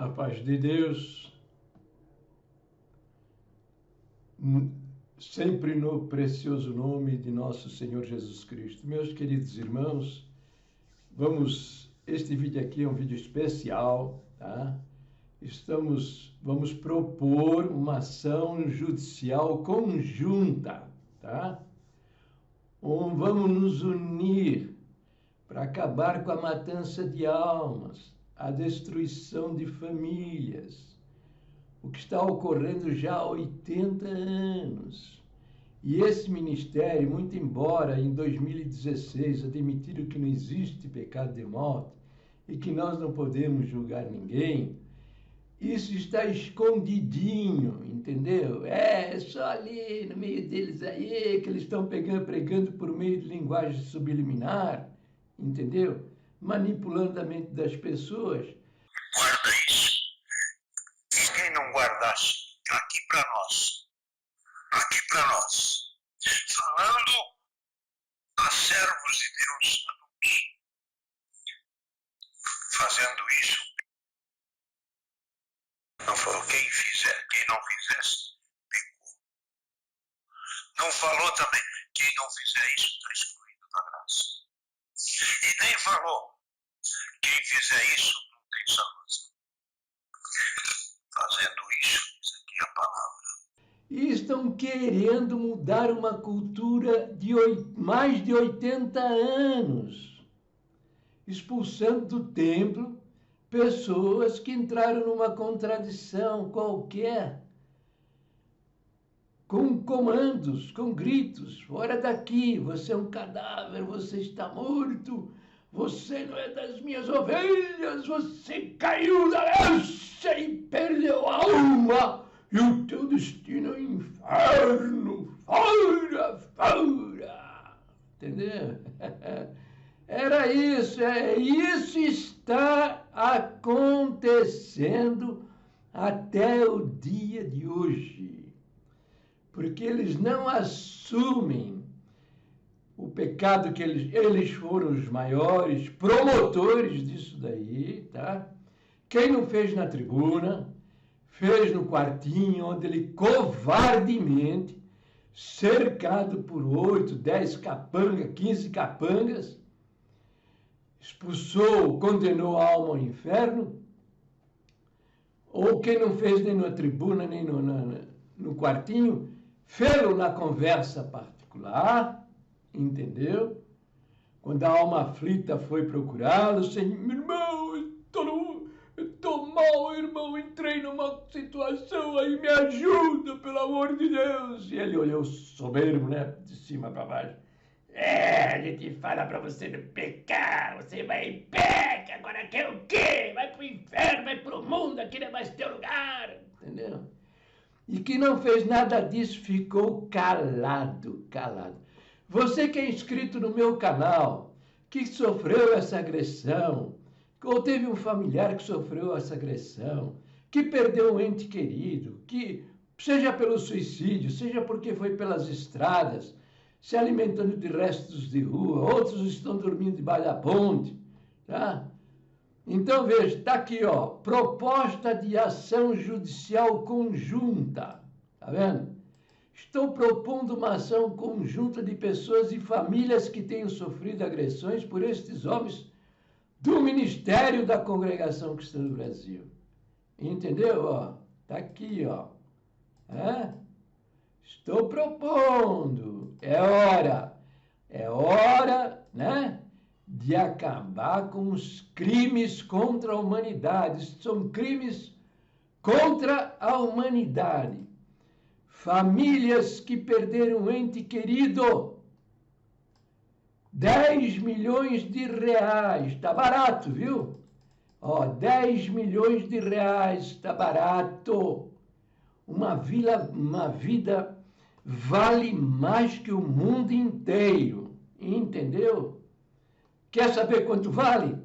A paz de Deus, sempre no precioso nome de nosso Senhor Jesus Cristo. Meus queridos irmãos, este vídeo aqui é um vídeo especial, tá? Vamos propor uma ação judicial conjunta, tá? Vamos nos unir para acabar com a matança de almas, a destruição de famílias, o que está ocorrendo já há 80 anos. E esse ministério, muito embora em 2016 admitiram que não existe pecado de morte e que nós não podemos julgar ninguém, isso está escondidinho, entendeu? É só ali no meio deles aí que eles estão pregando por meio de linguagem subliminar, entendeu? Manipulando a mente das pessoas. Guarda isso. E quem não guardasse, aqui para nós, falando a servos de Deus adultos, fazendo isso, não falou quem não fizesse, pecou. Não falou também, quem não fizer isso está excluído da graça. E nem falou, quem fizer isso não tem salvação. Fazendo isso, isso aqui é a palavra. E estão querendo mudar uma cultura de mais de 80 anos, expulsando do templo pessoas que entraram numa contradição qualquer, com comandos, com gritos: fora daqui, você é um cadáver, você está morto, você não é das minhas ovelhas, você caiu da lança e perdeu a alma, e o teu destino é o inferno, fora, fora. Entendeu? Era isso, isso está acontecendo até o dia de hoje, porque eles não assumem o pecado que eles foram os maiores promotores disso daí, tá? Quem não fez na tribuna, fez no quartinho, onde ele covardemente, cercado por 8, 10 capangas, 15 capangas, expulsou, condenou a alma ao inferno. Ou quem não fez nem na tribuna, nem no quartinho, fez-o na conversa particular, entendeu? Quando a alma aflita foi procurá-lo: Senhor, meu irmão, eu estou mal, irmão, entrei numa situação aí, me ajuda, pelo amor de Deus. E ele olhou soberbo, né, de cima para baixo. A gente fala para você não pecar, você vai e peca, agora quer o quê? Vai pro inferno, vai pro mundo, aqui não é mais teu lugar, entendeu? E que não fez nada disso, ficou calado. Você que é inscrito no meu canal, que sofreu essa agressão, ou teve um familiar que sofreu essa agressão, que perdeu um ente querido, que seja pelo suicídio, seja porque foi pelas estradas, se alimentando de restos de rua, outros estão dormindo debaixo da ponte, tá? Então, veja, está aqui, ó, proposta de ação judicial conjunta, tá vendo? Estou propondo uma ação conjunta de pessoas e famílias que tenham sofrido agressões por estes homens do Ministério da Congregação Cristã do Brasil. Entendeu? Ó, tá aqui, ó. Estou propondo. É hora, né, de acabar com os crimes contra a humanidade. São crimes contra a humanidade. Famílias que perderam um ente querido. 10 milhões de reais. Está barato, viu? Ó, 10 milhões de reais. Está barato. Uma vida vale mais que o mundo inteiro. Entendeu? Quer saber quanto vale?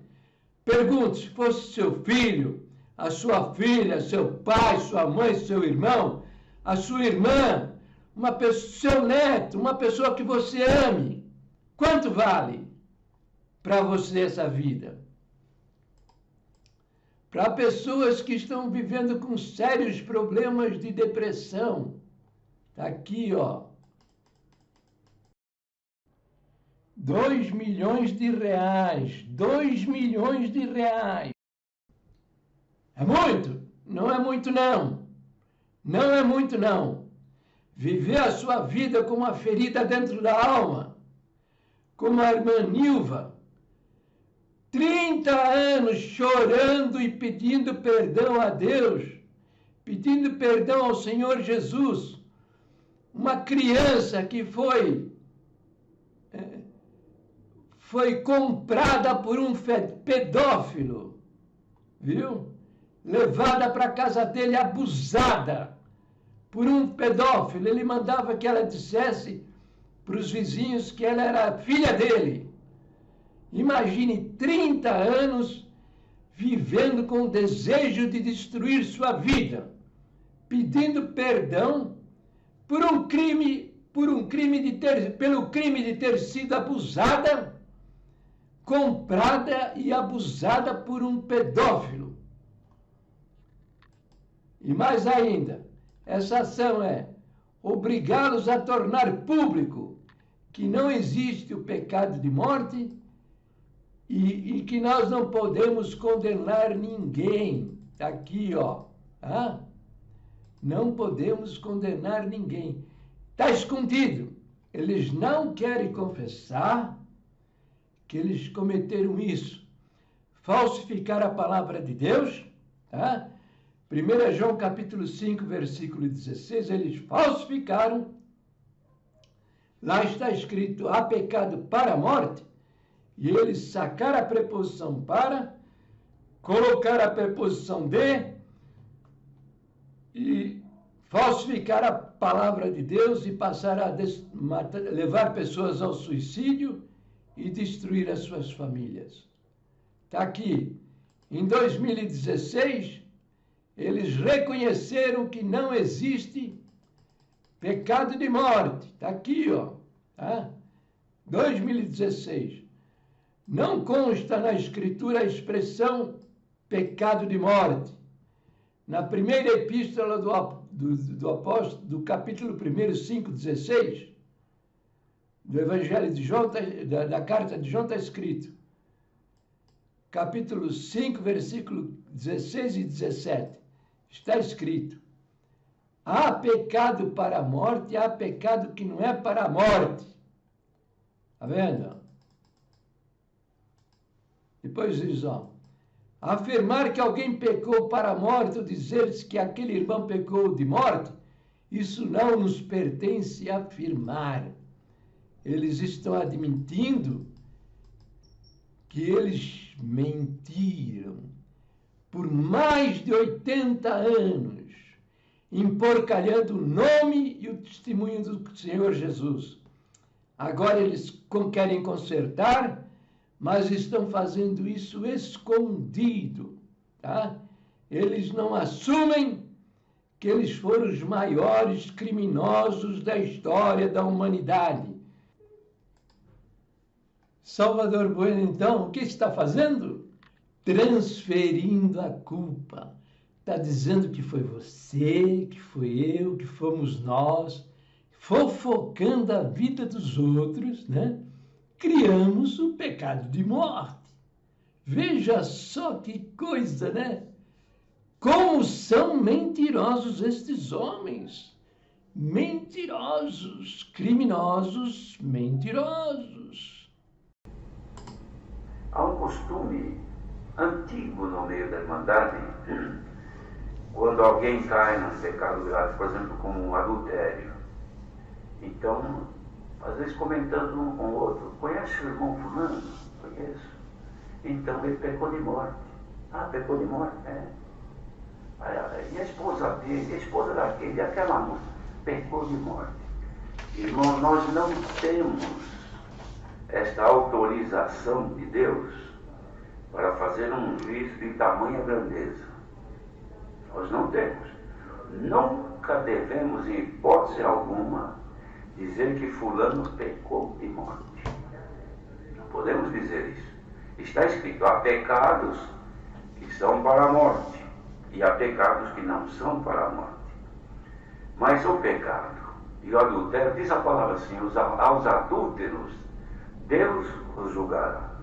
Pergunte: se fosse seu filho, a sua filha, seu pai, sua mãe, seu irmão, a sua irmã, seu neto, uma pessoa que você ame, quanto vale para você essa vida? para pessoas que estão vivendo com sérios problemas de depressão. Está aqui, ó. 2 milhões de reais. 2 milhões de reais. É muito? Não é muito, não. Não é muito, não. Viver a sua vida com uma ferida dentro da alma, como a irmã Nilva, 30 anos chorando e pedindo perdão a Deus, pedindo perdão ao Senhor Jesus. Uma criança que foi comprada por um pedófilo, viu? Levada para a casa dele, abusada por um pedófilo. Ele mandava que ela dissesse para os vizinhos que ela era filha dele. Imagine 30 anos vivendo com o desejo de destruir sua vida, pedindo perdão pelo crime de ter sido abusada, comprada e abusada por um pedófilo. E mais ainda, essa ação é obrigá-los a tornar público que não existe o pecado de morte e que nós não podemos condenar ninguém. Está aqui, ó. Tá? Não podemos condenar ninguém. Está escondido. Eles não querem confessar que eles cometeram isso. Falsificar a palavra de Deus. Tá? 1 João capítulo 5, versículo 16, eles falsificaram. Lá está escrito, há pecado para a morte. E eles sacaram a preposição para, colocar a preposição de e falsificar a palavra de Deus e passar a levar pessoas ao suicídio e destruir as suas famílias. Está aqui. Em 2016, eles reconheceram que não existe pecado de morte. Está aqui, ó. Tá? 2016. Não consta na Escritura a expressão pecado de morte. Na primeira epístola do apóstolo, do capítulo 1, 5,16, do Evangelho de João, da carta de João, está escrito, capítulo 5, versículo 16 e 17, está escrito, há pecado para a morte, há pecado que não é para a morte. Está vendo? Depois diz, ó, afirmar que alguém pecou para a morte ou dizer-se que aquele irmão pecou de morte, isso não nos pertence afirmar. Eles estão admitindo que eles mentiram por mais de 80 anos, emporcalhando o nome e o testemunho do Senhor Jesus. Agora eles querem consertar, mas estão fazendo isso escondido, tá? Eles não assumem que eles foram os maiores criminosos da história da humanidade. Salvador Bueno, então, o que está fazendo? Transferindo a culpa. Está dizendo que foi você, que foi eu, que fomos nós, fofocando a vida dos outros, né? Criamos o pecado de morte. Veja só que coisa, né? Como são mentirosos estes homens. Mentirosos, criminosos, mentirosos. Há um costume antigo no meio da Irmandade, quando alguém cai num pecado grave, por exemplo, como um adultério. Então, às vezes comentando um com o outro, conhece o irmão fulano? Conheço. Então ele pecou de morte. Ah, pecou de morte? É. E a esposa dele, a esposa daquele, aquela moça, pecou de morte. Irmão, nós não temos esta autorização de Deus para fazer um juízo de tamanha grandeza. Nós não temos. Nunca devemos, em hipótese alguma, dizer que fulano pecou de morte. Não podemos dizer isso. Está escrito, há pecados que que são para a morte, e há pecados que não são para a morte. Mas o pecado e o adultério, diz a palavra assim, aos adúlteros, Deus os julgará.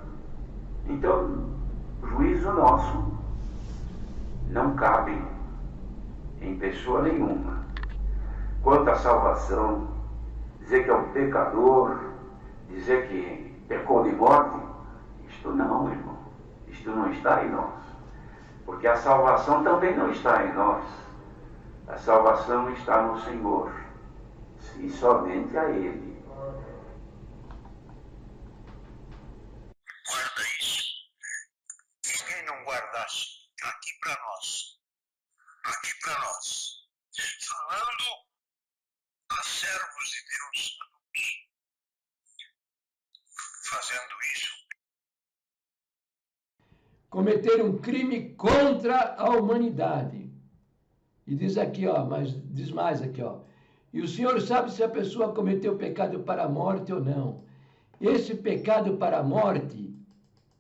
Então, juízo nosso não cabe em pessoa nenhuma. Quanto à salvação, dizer que é um pecador, dizer que pecou de morte, isto não, irmão. Isto não está em nós. Porque a salvação também não está em nós. A salvação está no Senhor. E somente a Ele. Guarda isso. E quem não guardasse aqui para nós, falando a servos de Deus, fazendo isso. Cometer um crime contra a humanidade. E diz aqui, ó, mas diz mais aqui, ó. E o Senhor sabe se a pessoa cometeu pecado para a morte ou não. Esse pecado para a morte,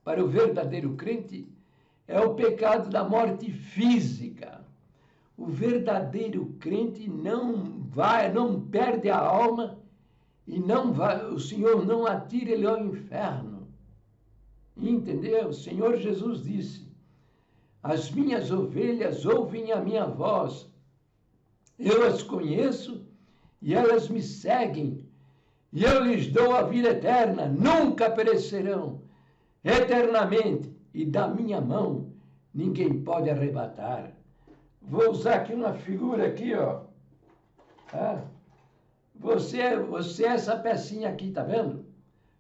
para o verdadeiro crente, é o pecado da morte física. O verdadeiro crente não perde a alma e não vai, o Senhor não atira ele ao inferno. Entendeu? O Senhor Jesus disse: as minhas ovelhas ouvem a minha voz. Eu as conheço e elas me seguem. E eu lhes dou a vida eterna, nunca perecerão, eternamente, e da minha mão ninguém pode arrebatar. Vou usar aqui uma figura aqui, ó. Tá? Você é essa pecinha aqui, tá vendo?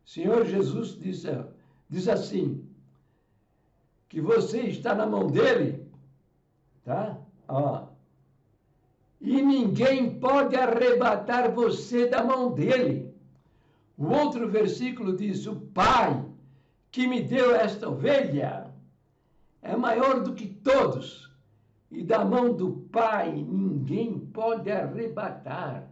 O Senhor Jesus diz assim, que você está na mão dele, tá? Ó. E ninguém pode arrebatar você da mão dele. O outro versículo diz, o Pai que me deu esta ovelha é maior do que todos, e da mão do Pai ninguém pode arrebatar.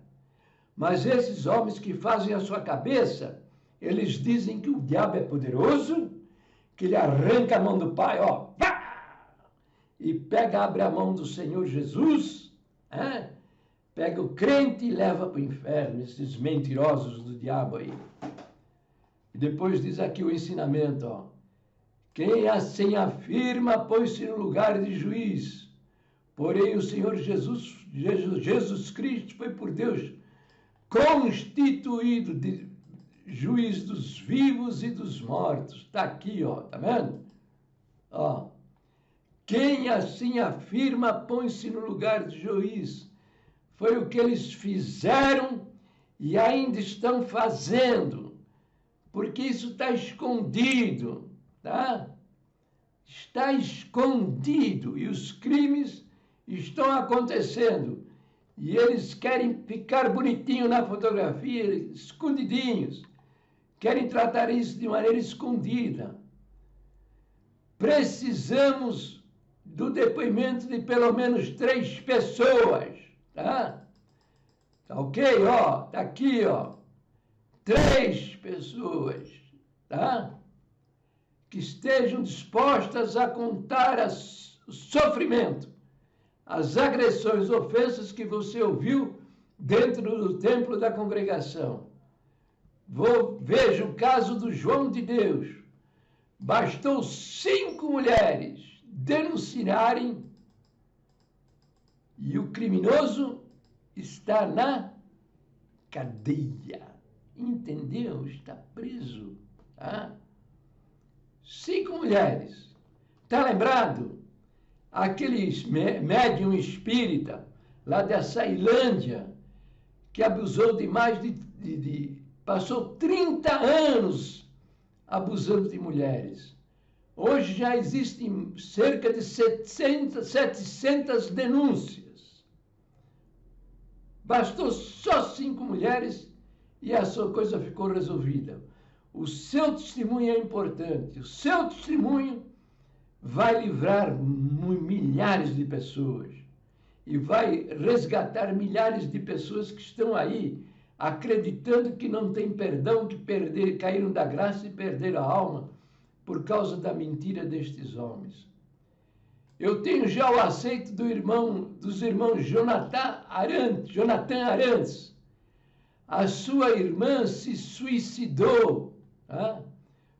Mas esses homens que fazem a sua cabeça, eles dizem que o diabo é poderoso, que ele arranca a mão do Pai, ó, e abre a mão do Senhor Jesus, pega o crente e leva para o inferno, esses mentirosos do diabo aí. E depois diz aqui o ensinamento, ó, quem assim afirma, põe-se no lugar de juiz. Porém, o Senhor Jesus Cristo foi por Deus constituído de juiz dos vivos e dos mortos. Está aqui, ó, tá vendo? Ó, quem assim afirma, põe-se no lugar de juiz. Foi o que eles fizeram e ainda estão fazendo, porque isso está escondido, tá? Está escondido e os crimes estão acontecendo e eles querem ficar bonitinho na fotografia, escondidinhos, querem tratar isso de maneira escondida. Precisamos do depoimento de pelo menos 3 pessoas, tá? Tá ok? Ó, tá aqui, ó. 3 pessoas, tá? Que estejam dispostas a contar o sofrimento, as agressões, ofensas que você ouviu dentro do templo da congregação. Veja o caso do João de Deus. Bastou 5 mulheres denunciarem e o criminoso está na cadeia. Entendeu? Está preso. Tá? 5 mulheres. Está lembrado? Aquele médium espírita lá da Ceilândia que abusou de mais passou 30 anos abusando de mulheres. Hoje já existem cerca de 700 denúncias. Bastou só 5 mulheres e a sua coisa ficou resolvida. O seu testemunho é importante. O seu testemunho vai livrar milhares de pessoas e vai resgatar milhares de pessoas que estão aí acreditando que não tem perdão, que caíram da graça e perderam a alma por causa da mentira destes homens. Eu tenho já o aceito dos irmãos Jonathan Arantes. A sua irmã se suicidou, tá?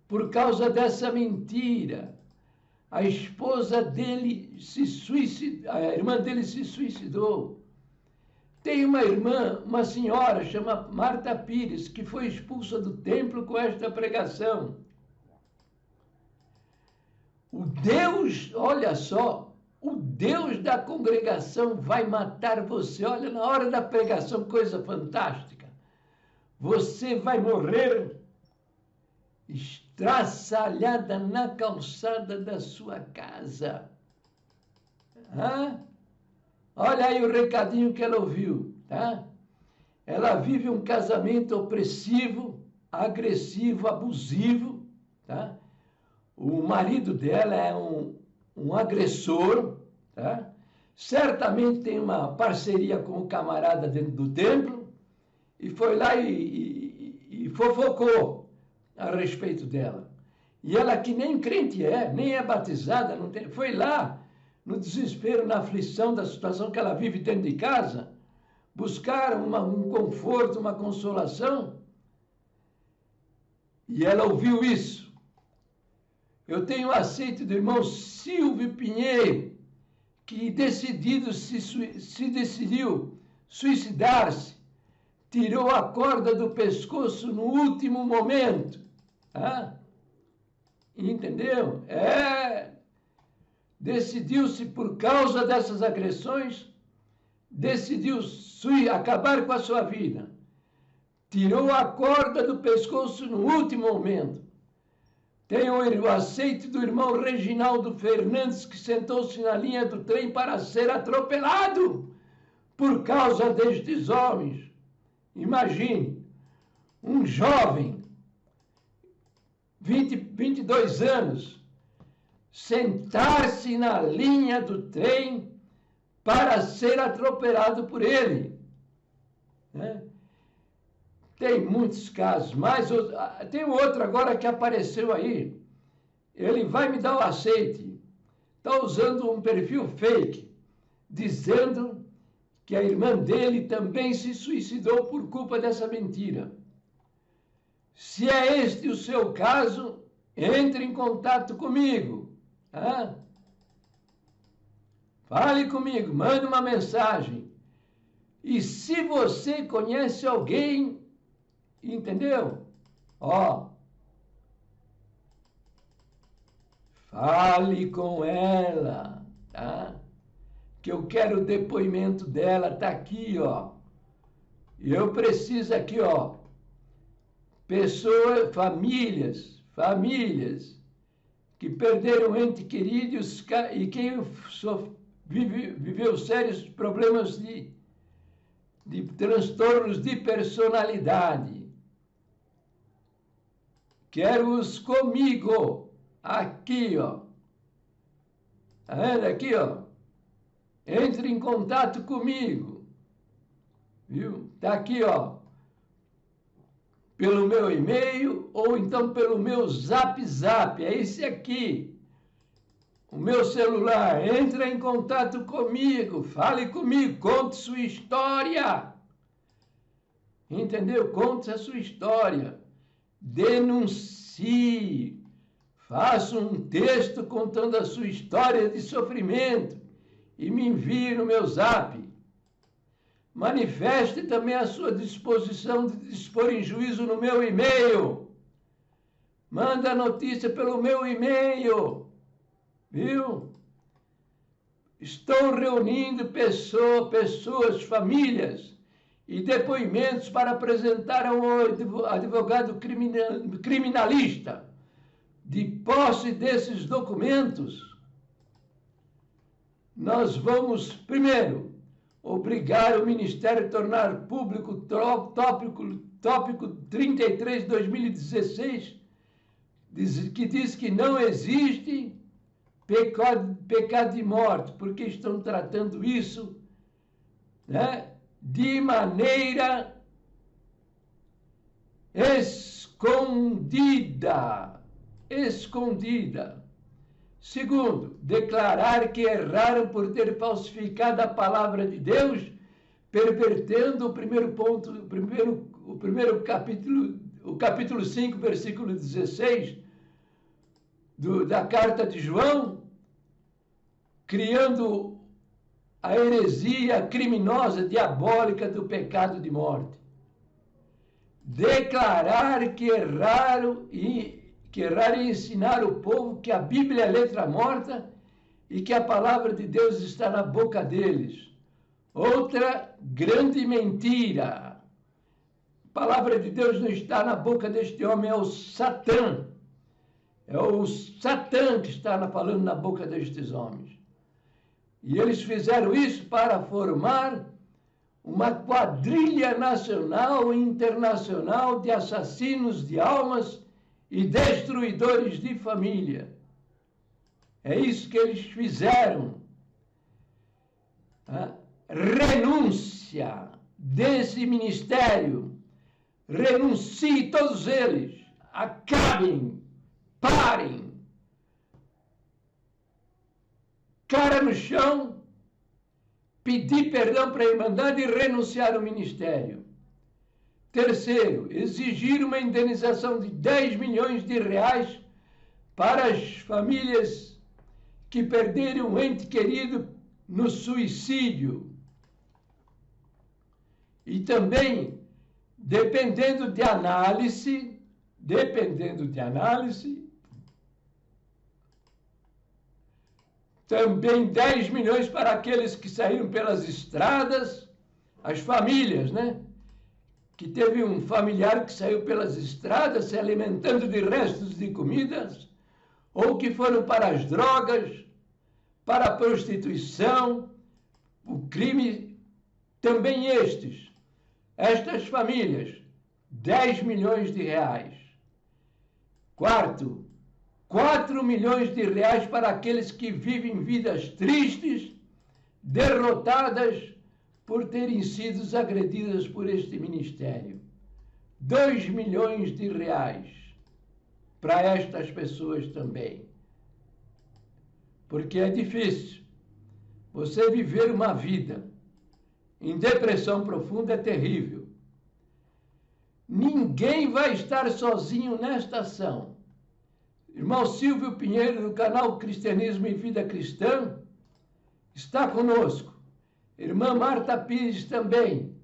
Por causa dessa mentira. A esposa dele se suicidou, a irmã dele se suicidou. Tem uma irmã, uma senhora, chama Marta Pires, que foi expulsa do templo com esta pregação. O Deus, olha só, o Deus da congregação vai matar você. Olha, na hora da pregação, coisa fantástica. Você vai morrer estraçalhada na calçada da sua casa. Hã? Olha aí o recadinho que ela ouviu, tá? Ela vive um casamento opressivo, agressivo, abusivo, tá? O marido dela é um agressor, tá? Certamente tem uma parceria com o camarada dentro do templo e foi lá e fofocou a respeito dela. E ela, que nem crente nem é batizada, não tem, foi lá no desespero, na aflição da situação que ela vive dentro de casa, buscar um conforto, uma consolação. E ela ouviu isso. Eu tenho aceito do irmão Silvio Pinheiro, que se decidiu suicidar-se, tirou a corda do pescoço no último momento. Ah? Entendeu? Decidiu-se por causa dessas agressões, decidiu acabar com a sua vida. Tirou a corda do pescoço no último momento. Tem o aceite do irmão Reginaldo Fernandes, que sentou-se na linha do trem para ser atropelado por causa destes homens. Imagine, um jovem, 22 anos, sentar-se na linha do trem para ser atropelado por ele. Né? Tem muitos casos, mas tem outro agora que apareceu aí. Ele vai me dar o aceite. Está usando um perfil fake, dizendo que a irmã dele também se suicidou por culpa dessa mentira. Se é este o seu caso, entre em contato comigo. Tá? Fale comigo, mande uma mensagem. E se você conhece alguém, entendeu? Fale com ela, tá? Que eu quero o depoimento dela, tá aqui, Eu preciso aqui, pessoas, famílias que perderam um ente querido e quem viveu sérios problemas de transtornos de personalidade. Quero-os comigo, aqui, Tá vendo aqui, Entre em contato comigo, viu? Tá aqui, pelo meu e-mail ou então pelo meu zap, é esse aqui. O meu celular, entra em contato comigo, fale comigo, conte sua história. Entendeu? Conte a sua história. Denuncie. Faça um texto contando a sua história de sofrimento e me envie no meu zap. Manifeste também a sua disposição de dispor em juízo no meu e-mail. Manda a notícia pelo meu e-mail. Viu? Estou reunindo pessoas, famílias e depoimentos para apresentar ao advogado criminalista. De posse desses documentos, nós vamos, primeiro, obrigar o Ministério a tornar público tópico 33 de 2016, que diz que não existe pecado de morte, porque estão tratando isso, né, de maneira escondida. Segundo, declarar que erraram por ter falsificado a palavra de Deus, pervertendo o capítulo 5, versículo 16 da carta de João, criando a heresia criminosa, diabólica do pecado de morte. Declarar que erraram em ensinar o povo que a Bíblia é letra morta e que a palavra de Deus está na boca deles. Outra grande mentira. A palavra de Deus não está na boca deste homem, é o Satã. É o Satã que está falando na boca destes homens. E eles fizeram isso para formar uma quadrilha nacional e internacional de assassinos de almas e destruidores de família. É isso que eles fizeram. Renúncia desse ministério. Renuncie todos eles. Acabem. Parem. Cara no chão. Pedir perdão para a Irmandade e renunciar ao ministério. Terceiro, exigir uma indenização de 10 milhões de reais para as famílias que perderam um ente querido no suicídio. E também, dependendo de análise, também 10 milhões para aqueles que saíram pelas estradas, as famílias, né? Que teve um familiar que saiu pelas estradas se alimentando de restos de comidas, ou que foram para as drogas, para a prostituição, o crime, também estas famílias, 10 milhões de reais. Quarto, 4 milhões de reais para aqueles que vivem vidas tristes, derrotadas por terem sido agredidas por este ministério. 2 milhões de reais para estas pessoas também. Porque é difícil. Você viver uma vida em depressão profunda é terrível. Ninguém vai estar sozinho nesta ação. Irmão Silvio Pinheiro, do canal Cristianismo e Vida Cristã, está conosco. Irmã Marta Pires também.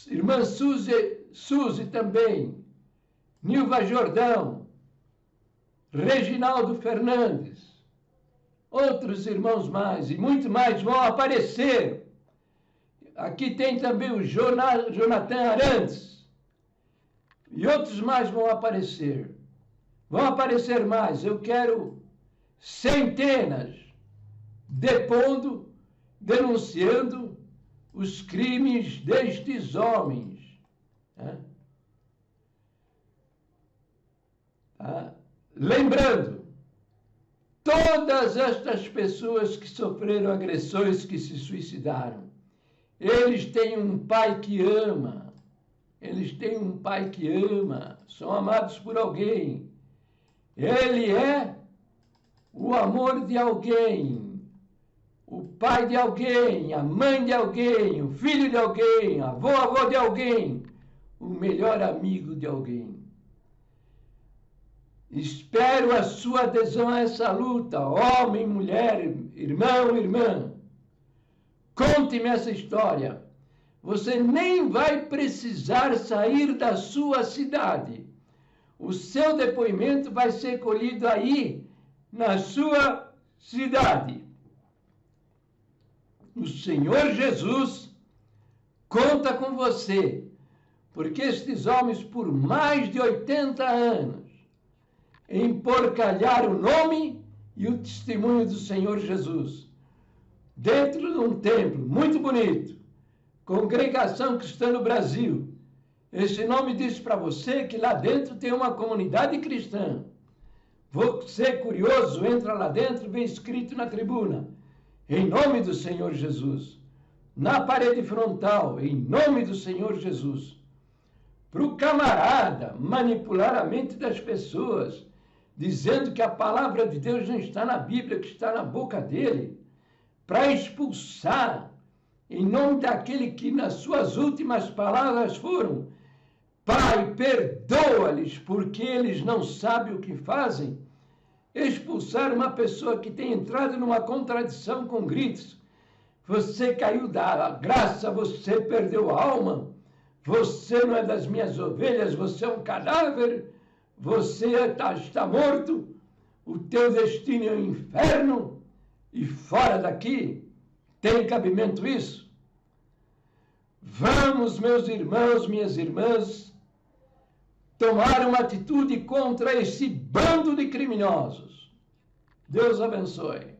Irmã Suzy também. Nilva Jordão. Reginaldo Fernandes. Outros irmãos mais, e muito mais vão aparecer. Aqui tem também o Jonathan Arantes. E outros mais vão aparecer. Vão aparecer mais. Eu quero centenas depondo, denunciando os crimes destes homens. Lembrando, todas estas pessoas que sofreram agressões, que se suicidaram, eles têm um pai que ama. Eles têm um pai que ama. São amados por alguém. Ele é o amor de alguém, o pai de alguém, a mãe de alguém, o filho de alguém, avô de alguém, o melhor amigo de alguém. Espero a sua adesão a essa luta, homem, mulher, irmão, irmã. Conte-me essa história. Você nem vai precisar sair da sua cidade. O seu depoimento vai ser colhido aí, na sua cidade. O Senhor Jesus conta com você, porque estes homens, por mais de 80 anos, emporcalharam o nome e o testemunho do Senhor Jesus, dentro de um templo muito bonito, Congregação Cristã no Brasil. Esse nome diz para você que lá dentro tem uma comunidade cristã. Você curioso, entra lá dentro, vem escrito na tribuna, em nome do Senhor Jesus. Na parede frontal, em nome do Senhor Jesus. Para o camarada manipular a mente das pessoas, dizendo que a palavra de Deus não está na Bíblia, que está na boca dele, para expulsar, em nome daquele que nas suas últimas palavras foram: Pai, perdoa-lhes, porque eles não sabem o que fazem. Expulsar uma pessoa que tem entrado numa contradição com gritos: você caiu da graça, você perdeu a alma, você não é das minhas ovelhas, você é um cadáver, você está morto, o teu destino é o inferno e fora daqui. Tem cabimento isso? Vamos, meus irmãos, minhas irmãs, tomar uma atitude contra esse bando de criminosos. Deus abençoe.